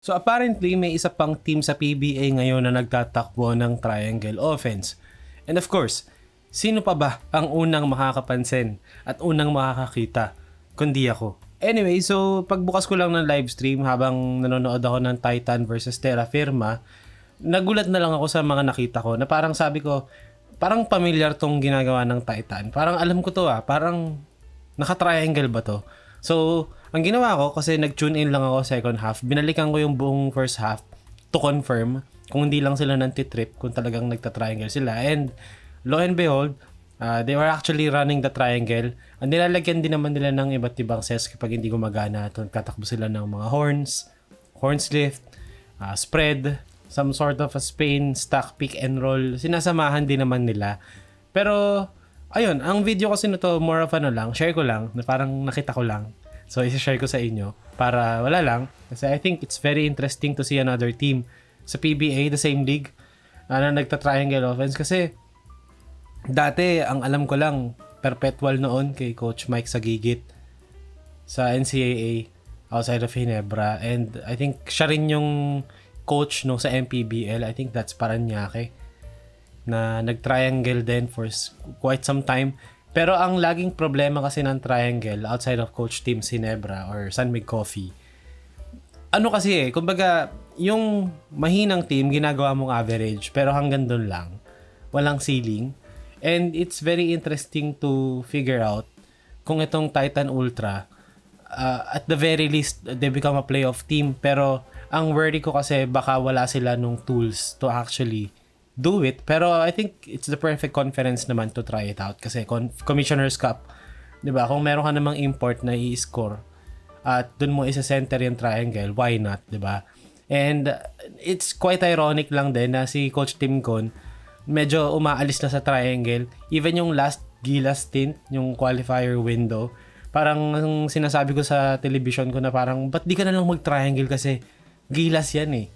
So apparently may isa pang team sa PBA ngayon na nagtatakbo ng triangle offense. And of course, sino pa ba ang unang makakapansin at unang makakakita kundi ako? Anyway, so pagbukas ko lang ng live stream habang nanonood ako ng Titan versus Terra Firma, nagulat na lang ako sa mga nakita ko na parang sabi ko, parang familiar tong ginagawa ng Titan. Parang alam ko to parang naka-triangle ba to? So, ang ginawa ko, kasi nag-tune in lang ako second half, binalikan ko yung buong first half to confirm kung hindi lang sila nantitrip, kung talagang nagta-triangle sila. And lo and behold, they were actually running the triangle. Ang nilalagyan din naman nila ng iba't ibang sets kapag hindi gumagana. Katakbo sila ng mga horns lift, spread, some sort of a Spain, stack, pick and roll. Sinasamahan din naman nila. Pero ayun, ang video kasi na to, more of lang, share ko lang, na parang nakita ko lang. So, isa-share ko sa inyo para wala lang. Kasi I think it's very interesting to see another team sa PBA, the same league, na nagta-triangle offense. Kasi, dati, ang alam ko lang, perpetual noon kay Coach Mike Sagigit sa NCAA outside of Ginebra. And I think siya rin yung coach no sa MPBL. I think that's Parañaque, na nag-triangle din for quite some time. Pero ang laging problema kasi ng triangle outside of Coach Team Ginebra or San Mig Coffee, ano kasi kumbaga, yung mahinang team, ginagawa mong average, pero hanggang doon lang. Walang ceiling. And it's very interesting to figure out kung itong Titan Ultra, at the very least, they become a playoff team. Pero ang worry ko kasi baka wala sila nung tools to actually do it. Pero I think it's the perfect conference naman to try it out. Kasi Commissioner's Cup, di ba? Kung meron ka namang import na i-score at dun mo isa-center yung triangle, why not, di ba? And it's quite ironic lang din na si Coach Tim Con medyo umaalis na sa triangle. Even yung last Gilas stint, yung qualifier window, parang sinasabi ko sa television ko na parang, ba't di ka na lang mag-triangle kasi Gilas yan eh.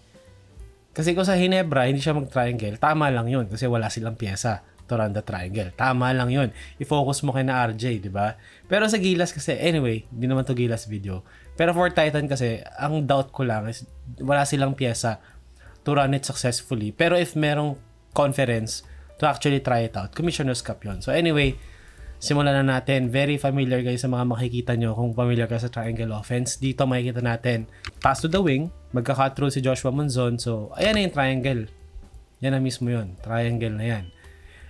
Kasi kung sa Ginebra, hindi siya mag-triangle, tama lang yun kasi wala silang pyesa to run the triangle. Tama lang yun. I-focus mo kay na RJ, di ba? Pero sa Gilas kasi, anyway, hindi naman to Gilas video. Pero for Titan kasi, ang doubt ko lang is wala silang pyesa to run it successfully. Pero if merong conference to actually try it out, Commissioner's Cup yun. So anyway, simulan na natin. Very familiar guys sa mga makikita nyo kung familiar ka sa triangle offense. Dito makikita natin, pass to the wing, magka-cut through si Joshua Monzon. So, ayan na yung triangle. Yan na mismo yun. Triangle na yan.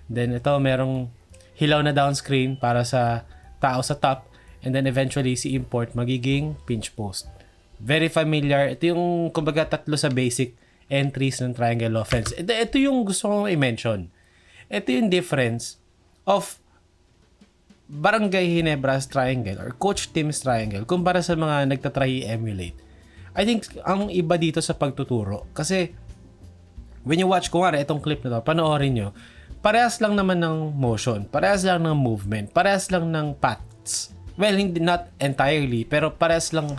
Then, ito, merong hilaw na down screen para sa tao sa top. And then, eventually, si import magiging pinch post. Very familiar. Ito yung, kumbaga, tatlo sa basic entries ng triangle offense. Ito yung gusto kong i-mention. Ito yung difference of Barangay Ginebra's triangle or Coach Tim's triangle kumpara sa mga nagtatry i-emulate. I think ang iba dito sa pagtuturo kasi when you watch, kung itong clip na to, panoorin nyo, parehas lang naman ng motion, parehas lang ng movement, parehas lang ng paths. Well, hindi, not entirely, pero parehas lang,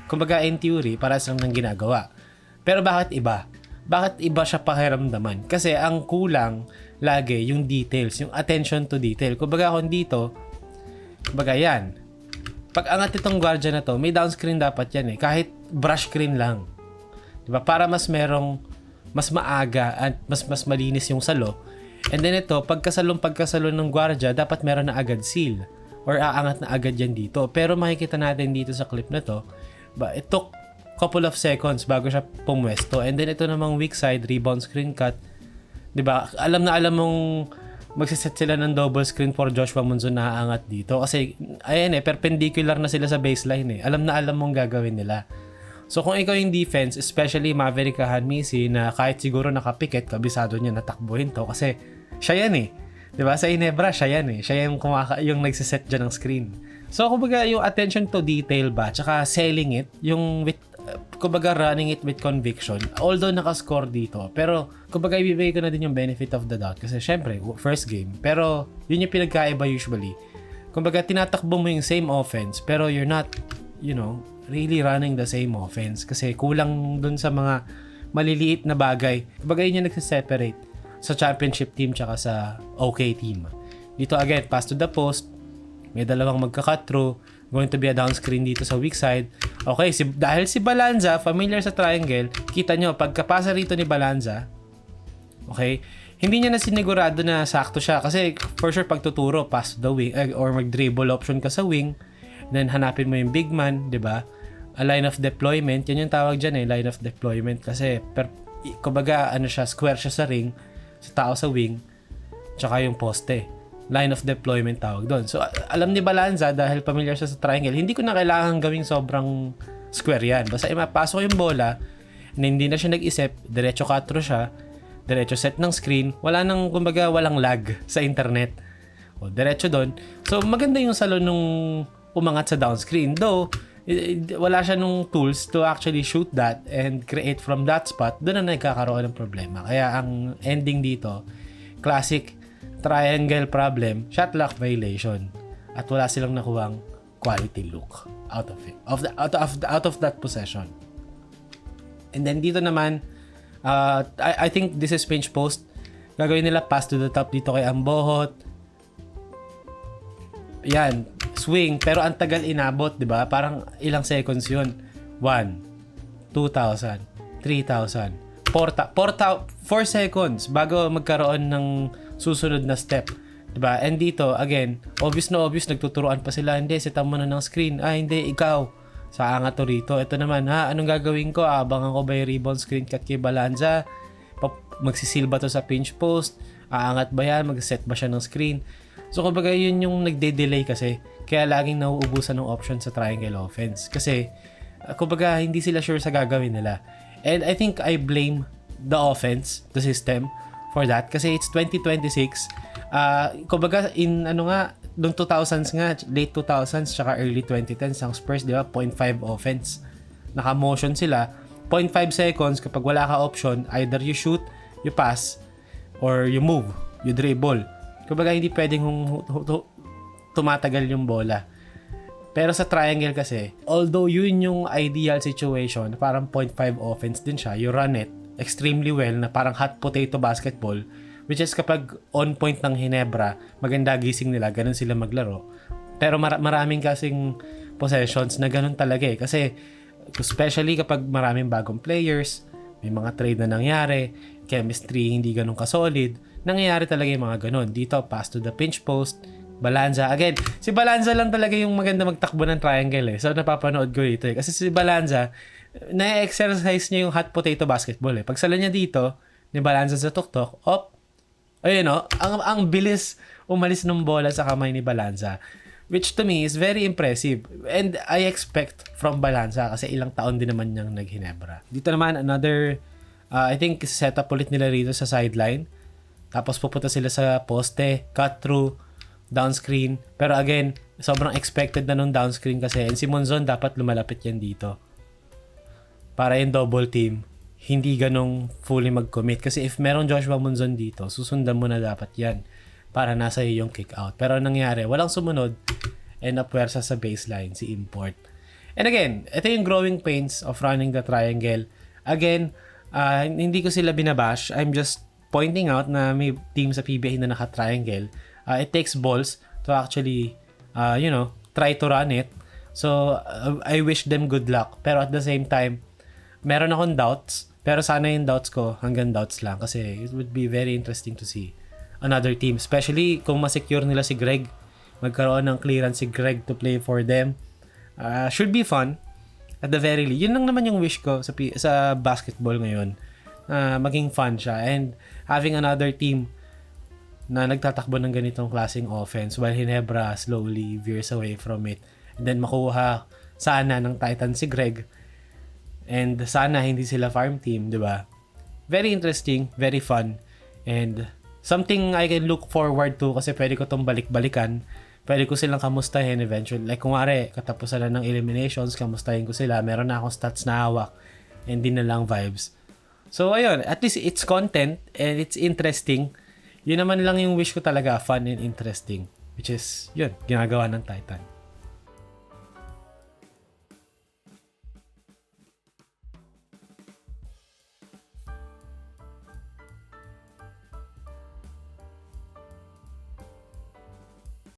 kumbaga in theory, parehas lang ng ginagawa. Pero bakit iba? Bakit iba siya pakiramdaman? Kasi ang kulang lagi yung details, yung attention to detail. Kumbaga kung dito, kumbaga yan, pag angat itong guardia na to, may downscreen dapat yan eh. Kahit brush screen lang. Diba? Para mas maaga at mas malinis yung salo. And then ito, pagkasalo ng guardia, dapat meron na agad seal. Or aangat na agad yan dito. Pero makikita natin dito sa clip na to, it took couple of seconds bago siya pumwesto. And then ito namang weak side, rebound screen cut. Diba? Alam mong magsiset sila ng double screen for Joshua Monzon na aangat dito. Kasi, ayan perpendicular na sila sa baseline eh. Alam mong gagawin nila. So, kung ikaw yung defense, especially Maverick Hanmisi, na kahit siguro nakapikit, kabisado niya natakbuhin to. Kasi, siya yan eh. Diba? Sa Ginebra, siya yan eh. Siya yung nagsiset dyan ng screen. So, kumbaga, yung attention to detail ba, tsaka selling it, yung with kumbaga running it with conviction, although nakascore dito, pero kumbaga ibibigay ko na din yung benefit of the doubt kasi syempre first game, pero yun yung pinagkaiba usually. Kumbaga tinatakbo mo yung same offense pero you're not really running the same offense kasi kulang dun sa mga maliliit na bagay. Kumbaga yun yung nagsiseparate sa championship team tsaka sa OK team. Dito again, pass to the post, may dalawang magka-cut through, going to be a down screen dito sa weak side. Okay, dahil si Balanza, familiar sa triangle, kita nyo, pagkapasa rito ni Balanza, okay, hindi niya na sinigurado na sakto siya. Kasi for sure, pagtuturo, pass to the wing, or mag-dribble option ka sa wing, then hanapin mo yung big man, di ba? A line of deployment, yan yung tawag dyan line of deployment. Kasi, kumbaga, square siya sa ring, sa tao sa wing, tsaka yung poste. Line of deployment tawag doon. So, alam ni Balanza, dahil familiar siya sa triangle, hindi ko na kailangan gawing sobrang square yan. Basta mapasok yung bola, na hindi na siya nag-isip, diretso 4 siya, diretso set ng screen, kumbaga, walang lag sa internet. O, diretso doon. So, maganda yung salo nung umangat sa down screen. Though, wala siya nung tools to actually shoot that and create from that spot, doon na nagkakaroon ng problema. Kaya ang ending dito, classic triangle problem, shot clock violation, at wala silang nakuhang quality look out of it, out of that possession. And then dito naman, I think this is pinch post. Gagawin nila pass to the top dito kay Ambohot. Yan, swing, pero ang tagal inabot, 'di ba? Parang ilang seconds 'yun. 1, 2,000, 3,000, 4 seconds bago magkaroon ng susunod na step, 'di ba? And dito, again, obvious nagtuturuan pa sila, hindi setan mo na ng screen. Hindi, ikaw. Sa angat to rito. Ito naman, anong gagawin ko? Abangan ko ba yung rebound screen cut kay Balanza? Magsisil ba to sa pinch post? Aangat ba yan? Mag-set ba siya ng screen? So, kumbaga, yun yung nagde-delay kasi. Kaya laging nauubusan ng option sa triangle offense. Kasi, kumbaga, hindi sila sure sa gagawin nila. And I think I blame the offense, the system, for that. Kasi it's 2026. Kumbaga, noong 2000s nga, late 2000s, tsaka early 2010s, ang Spurs, di ba, 0.5 offense. Naka-motion sila. 0.5 seconds, kapag wala ka option, either you shoot, you pass, or you move, you dribble. Kumbaga, hindi pwedeng tumatagal yung bola. Pero sa triangle kasi, although yun yung ideal situation, parang 0.5 offense din siya, you run it extremely well, na parang hot potato basketball, which is kapag on point ng Hinebra, maganda gising nila, ganun sila maglaro. Pero maraming kasing possessions na ganun talaga Kasi especially kapag maraming bagong players, may mga trade na nangyari, chemistry hindi ganun kasolid, nangyayari talaga yung mga ganun. Dito, pass to the pinch post, Balanza. Again, si Balanza lang talaga yung maganda magtakbo ng triangle So napapanood ko dito Kasi si Balanza, na-exercise niya yung hot potato basketball Pag sala niya dito, ni Balanza sa tuktok, ayun ang bilis umalis ng bola sa kamay ni Balanza, which to me is very impressive, and I expect from Balanza kasi ilang taon din naman niyang naghinebra. Dito naman another I think set up ulit nila rito sa sideline, tapos pupunta sila sa poste, cut through, down screen, pero again sobrang expected na nung down screen kasi, and si Monzon dapat lumalapit yan dito para yung double team hindi ganong fully mag-commit. Kasi if meron Joshua Monzon dito, susundan mo na dapat yan para nasa iyo yung kick out. Pero nangyari, walang sumunod and napuwersa sa baseline si Import. And again, ito yung growing pains of running the triangle. Again, hindi ko sila binabash. I'm just pointing out na may team sa PBA na naka-triangle. It takes balls to actually, try to run it. So, I wish them good luck. Pero at the same time, meron akong doubts. Pero sana yung doubts ko, hanggang doubts lang. Kasi it would be very interesting to see another team. Especially kung masecure nila si Greg. Magkaroon ng clearance si Greg to play for them. Should be fun. At the very least. Yun lang naman yung wish ko sa basketball ngayon. Maging fun siya. And having another team na nagtatakbo ng ganitong klaseng offense while Hinebra slowly veers away from it. And then makuha sana ng Titan si Greg. And sana hindi sila farm team, di ba? Very interesting, very fun. And something I can look forward to kasi pwede ko itong balik-balikan. Pwede ko silang kamustahin eventually. Like kung wari, katapusan na ng eliminations, kamustahin ko sila. Meron na akong stats na hawak. And di na lang vibes. So ayun, at least it's content and it's interesting. Yun naman lang yung wish ko talaga, fun and interesting. Which is, yun, ginagawa ng Titan.